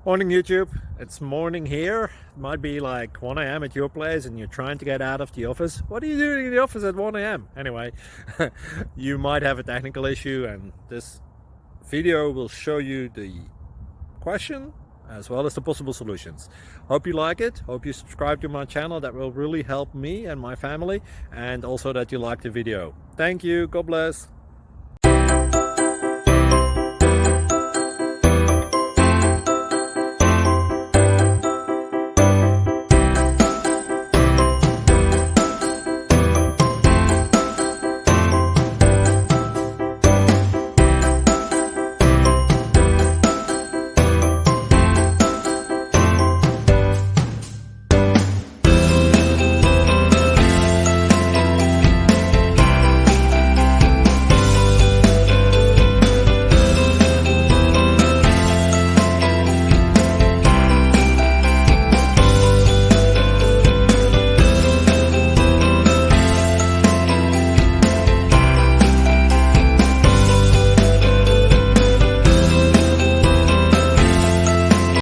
Morning YouTube, it's morning here. It might be like 1 a.m. at your place and you're trying to get out of the office. What are you doing in the office at 1 a.m.? Anyway, you might have a technical issue and this video will show you the question as well as the possible solutions. Hope you like it, hope you subscribe to my channel. That will really help me and my family, and also that you like the video. Thank you, God bless.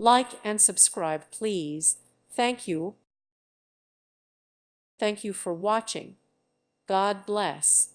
Like and subscribe, please. Thank you. Thank you for watching. God bless.